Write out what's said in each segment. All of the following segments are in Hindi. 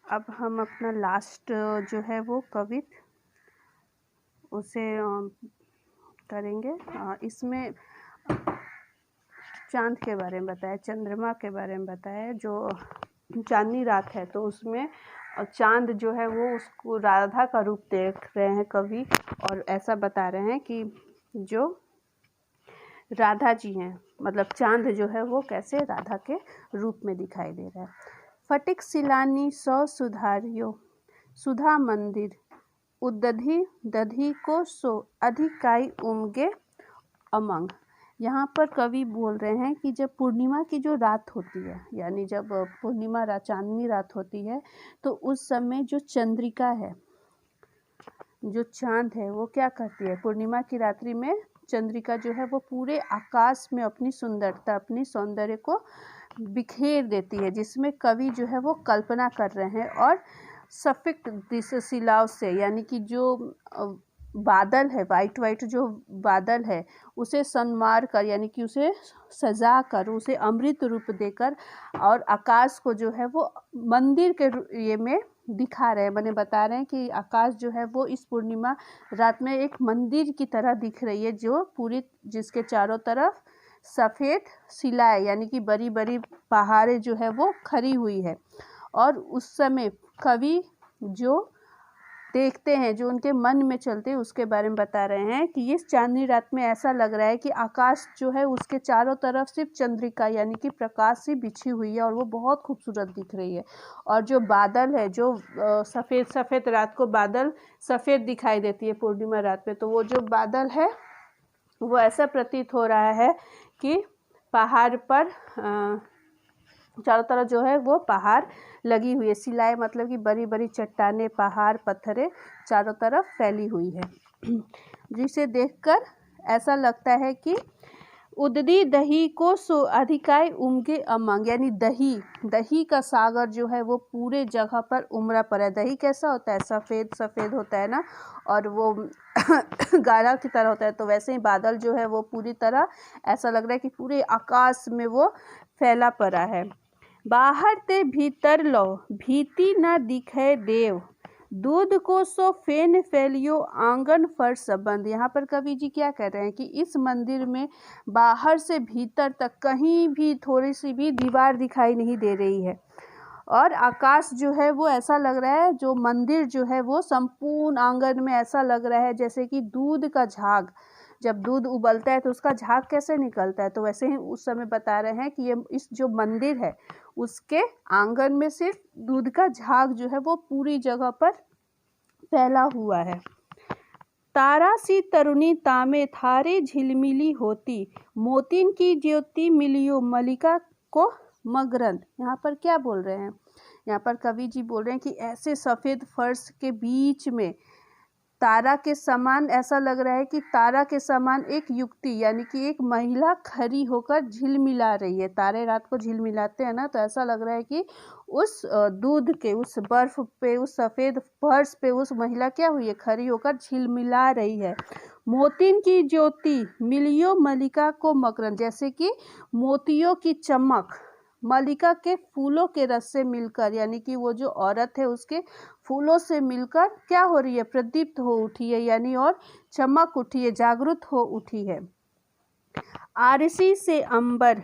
अब हम अपना लास्ट जो है वो कवित उसे करेंगे। इसमें चांद के बारे में बताया, चंद्रमा के बारे में बताया। जो चांदनी रात है तो उसमें चांद जो है वो उसको राधा का रूप देख रहे हैं कवि, और ऐसा बता रहे हैं कि जो राधा जी हैं, मतलब चांद जो है वो कैसे राधा के रूप में दिखाई दे रहा है। फटिक सिलानी सौ सुधारियो सुधा मंदिर उदधि दधि को सो अधिकाई उमगे अमंग। यहाँ पर कवि बोल रहे हैं कि जब पूर्णिमा की जो रात होती है, यानी जब पूर्णिमा रात चांदनी रात होती है, तो उस समय जो चंद्रिका है, जो चांद है, वो क्या करती है, पूर्णिमा की रात्रि में चंद्रिका जो है वो पूरे आकाश में अपनी सुंदरता, अपनी सौंदर्य को बिखेर देती है, जिसमें कवि जो है वो कल्पना कर रहे हैं। और सफेद दिशशिलाओं से, यानी कि जो बादल है, वाइट वाइट जो बादल है, उसे संवार कर, यानी कि उसे सजा कर, उसे अमृत रूप देकर, और आकाश को जो है वो मंदिर के ये में दिखा रहे हैं। मैंने बता रहे हैं कि आकाश जो है वो इस पूर्णिमा रात में एक मंदिर की तरह दिख रही है, जो पूरी, जिसके चारों तरफ सफ़ेद शिलाएं, यानी कि बड़ी बड़ी पहाड़ें जो है वो खड़ी हुई है। और उस समय कवि जो देखते हैं, जो उनके मन में चलते हैं, उसके बारे में बता रहे हैं कि इस चांदनी रात में ऐसा लग रहा है कि आकाश जो है उसके चारों तरफ सिर्फ चंद्रिका, यानी कि प्रकाश से बिछी हुई है, और वो बहुत खूबसूरत दिख रही है। और जो बादल है, जो सफ़ेद सफ़ेद, रात को बादल सफ़ेद दिखाई देती है पूर्णिमा रात में, तो वो जो बादल है वो ऐसा प्रतीत हो रहा है कि पहाड़ पर चारों तरफ जो है वो पहाड़ लगी हुई है। शिलाएं मतलब कि बड़ी बड़ी चट्टानें, पहाड़, पत्थरें चारों तरफ फैली हुई है, जिसे देखकर ऐसा लगता है कि उददी दही को सो अधिकाई उमगे अमंग, यानी दही का सागर जो है वो पूरे जगह पर उमड़ा पड़ा है। दही कैसा होता है, सफ़ेद सफ़ेद होता है ना, और वो गाढ़ा की तरह होता है। तो वैसे ही बादल जो है वो पूरी तरह ऐसा लग रहा है कि पूरे आकाश में वो फैला पड़ा है। बाहर ते भीतर लो भीति न दिखे देव, दूध को सो फेन फैलियो आंगन फर्श बंद। यहाँ पर कवि जी क्या कह रहे हैं कि इस मंदिर में बाहर से भीतर तक कहीं भी थोड़ी सी भी दीवार दिखाई नहीं दे रही है, और आकाश जो है वो ऐसा लग रहा है, जो मंदिर जो है वो संपूर्ण आंगन में ऐसा लग रहा है जैसे कि दूध का झाग, जब दूध उबलता है तो उसका झाग कैसे निकलता है, तो वैसे ही उस समय बता रहे हैं कि ये इस जो मंदिर है उसके आंगन में सिर्फ दूध का झाग जो है वो पूरी जगह पर फैला हुआ है। तारा सी तरुणी तामे थारे झिलमिली होती, मोतिन की ज्योति मिलियो मलिका को मगरंद। यहाँ पर क्या बोल रहे हैं, यहाँ पर कवि जी बोल रहे हैं कि ऐसे सफ़ेद फर्श के बीच में तारा के समान ऐसा लग रहा है कि तारा के समान एक युक्ति, यानी कि एक महिला खड़ी होकर झिलमिला रही है। तारे रात को झिलमिलाते हैं ना, तो ऐसा लग रहा है कि उस दूध के, उस बर्फ पे, उस सफ़ेद फर्श पे उस महिला क्या हुई है, खड़ी होकर झिलमिला रही है। मोतिन की ज्योति मिलियो मलिका को मकरंद, जैसे कि मोतियों की चमक मलिका के फूलों के रस से मिलकर, यानी कि वो जो औरत है उसके फूलों से मिलकर क्या हो रही है, प्रदीप्त हो उठी है, यानी और चमक उठी है, जागृत हो उठी है। आरसी से अंबर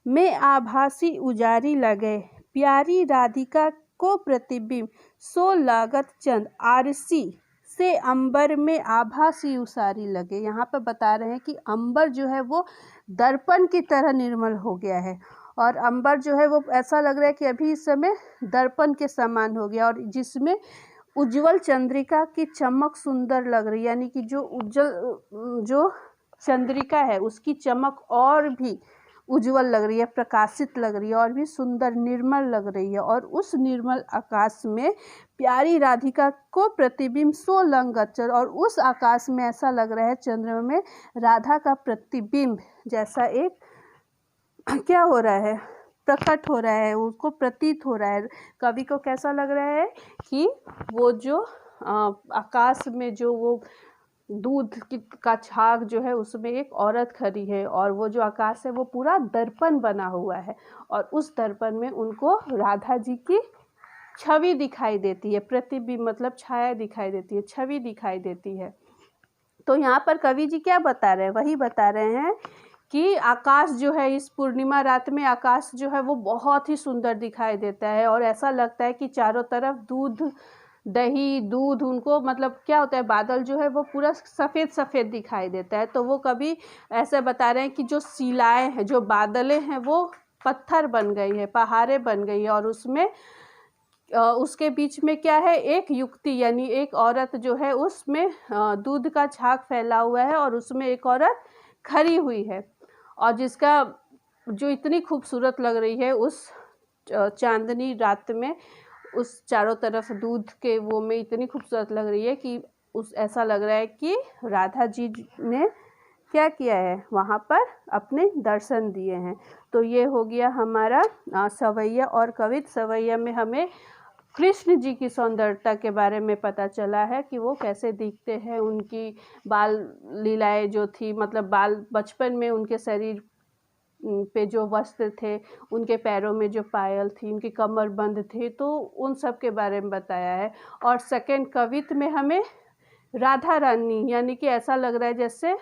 में आभासी उजारी लगे, प्यारी राधिका को प्रतिबिंब सो लागत चंद। आरसी से अंबर में आभासी उसारी लगे, यहाँ पर बता रहे हैं कि अंबर जो है वो दर्पण की तरह निर्मल हो गया है, और अंबर जो है वो ऐसा लग रहा है कि अभी इस समय दर्पण के समान हो गया, और जिसमें उज्जवल चंद्रिका की चमक सुंदर लग रही है, यानी कि जो उज्जवल जो चंद्रिका है उसकी चमक और भी उज्जवल लग रही है, प्रकाशित लग रही है, और भी सुंदर निर्मल लग रही है। और उस निर्मल आकाश में प्यारी राधिका को प्रतिबिंब सो लंगचर, और उस आकाश में ऐसा लग रहा है, चंद्रमा में राधा का प्रतिबिंब जैसा एक क्या हो रहा है, प्रकट हो रहा है, उसको प्रतीत हो रहा है। कवि को कैसा लग रहा है कि वो जो आकाश में जो वो दूध का झाग जो है उसमें एक औरत खड़ी है, और वो जो आकाश है वो पूरा दर्पण बना हुआ है, और उस दर्पण में उनको राधा जी की छवि दिखाई देती है, प्रतिबिंब मतलब छाया दिखाई देती है, छवि दिखाई देती है। तो यहाँ पर कवि जी क्या बता रहे हैं, वही बता रहे हैं कि आकाश जो है इस पूर्णिमा रात में आकाश जो है वो बहुत ही सुंदर दिखाई देता है और ऐसा लगता है कि चारों तरफ दूध दही दूध उनको मतलब क्या होता है, बादल जो है वो पूरा सफ़ेद सफ़ेद दिखाई देता है। तो वो कभी ऐसे बता रहे हैं कि जो शिलाएँ हैं, जो बादलें हैं वो पत्थर बन गई है, पहाड़ें बन गई है और उसमें उसके बीच में क्या है, एक युक्ति यानी एक औरत जो है उसमें दूध का झाग फैला हुआ है और उसमें एक औरत खड़ी हुई है और जिसका जो इतनी खूबसूरत लग रही है उस चांदनी रात में, उस चारों तरफ दूध के वो में इतनी खूबसूरत लग रही है कि उस ऐसा लग रहा है कि राधा जी ने क्या किया है, वहाँ पर अपने दर्शन दिए हैं। तो ये हो गया हमारा सवैया और कवित। सवैया में हमें कृष्ण जी की सौंदर्यता के बारे में पता चला है कि वो कैसे दिखते हैं, उनकी बाल लीलाएँ जो थी, मतलब बाल बचपन में उनके शरीर पे जो वस्त्र थे, उनके पैरों में जो पायल थी, उनकी कमर बंद थी, तो उन सब के बारे में बताया है। और सेकंड कवित में हमें राधा रानी यानी कि ऐसा लग रहा है जैसे